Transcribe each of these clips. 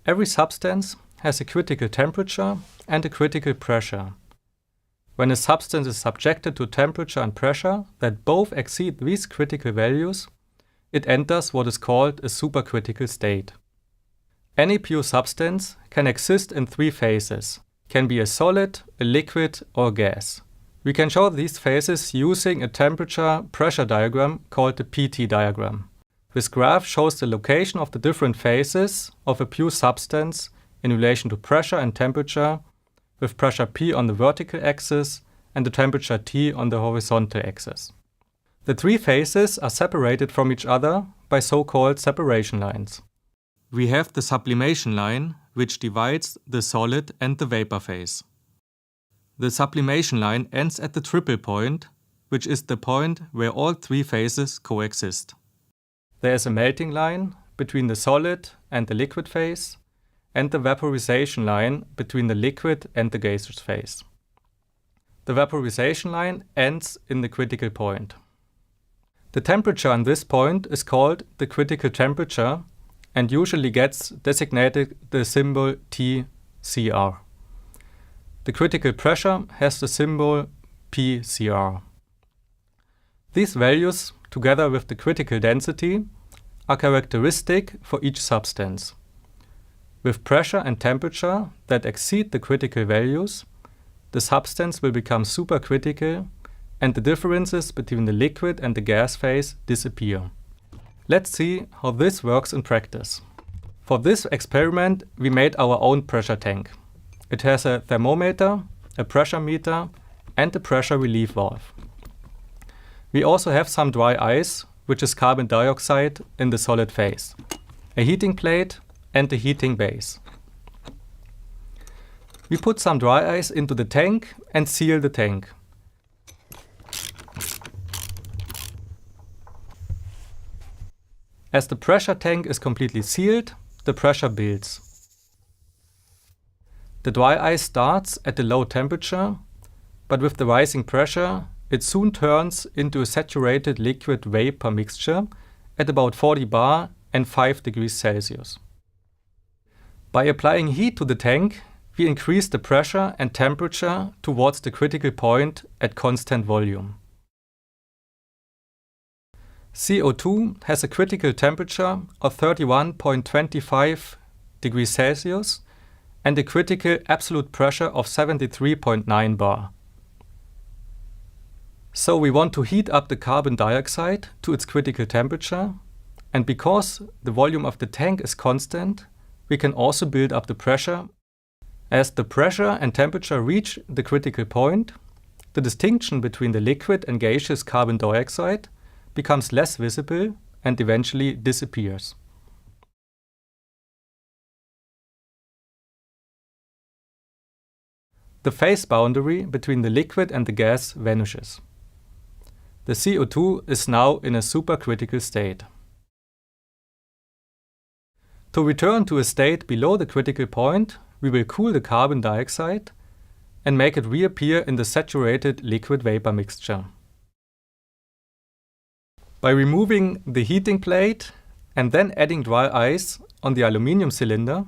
Every substance has a critical temperature and a critical pressure. When a substance is subjected to temperature and pressure that both exceed these critical values, it enters what is called a supercritical state. Any pure substance can exist in three phases, can be a solid, a liquid, or a gas. We can show these phases using a temperature-pressure diagram called the PT diagram. This graph shows the location of the different phases of a pure substance in relation to pressure and temperature, with pressure P on the vertical axis and the temperature T on the horizontal axis. The three phases are separated from each other by so-called separation lines. We have the sublimation line, which divides the solid and the vapor phase. The sublimation line ends at the triple point, which is the point where all three phases coexist. There is a melting line between the solid and the liquid phase, and the vaporization line between the liquid and the gaseous phase. The vaporization line ends in the critical point. The temperature on this point is called the critical temperature and usually gets designated the symbol TCR. The critical pressure has the symbol PCR. These values, together with the critical density, are characteristic for each substance. With pressure and temperature that exceed the critical values, the substance will become supercritical and the differences between the liquid and the gas phase disappear. Let's see how this works in practice. For this experiment, we made our own pressure tank. It has a thermometer, a pressure meter, and a pressure relief valve. We also have some dry ice, which is carbon dioxide in the solid phase, a heating plate, and a heating base. We put some dry ice into the tank and seal the tank. As the pressure tank is completely sealed, the pressure builds. The dry ice starts at a low temperature, but with the rising pressure, it soon turns into a saturated liquid vapor mixture at about 40 bar and 5 degrees Celsius. By applying heat to the tank, we increase the pressure and temperature towards the critical point at constant volume. CO₂ has a critical temperature of 31.25 degrees Celsius and a critical absolute pressure of 73.9 bar. So we want to heat up the carbon dioxide to its critical temperature, and because the volume of the tank is constant, we can also build up the pressure. As the pressure and temperature reach the critical point, the distinction between the liquid and gaseous carbon dioxide becomes less visible and eventually disappears. The phase boundary between the liquid and the gas vanishes. The CO₂ is now in a supercritical state. To return to a state below the critical point, we will cool the carbon dioxide and make it reappear in the saturated liquid vapor mixture. By removing the heating plate and then adding dry ice on the aluminium cylinder,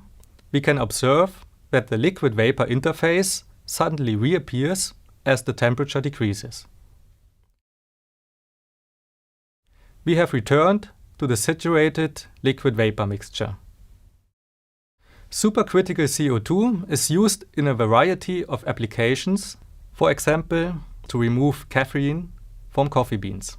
we can observe that the liquid vapor interface suddenly reappears as the temperature decreases. We have returned to the saturated liquid vapor mixture. Supercritical CO₂ is used in a variety of applications, for example, to remove caffeine from coffee beans.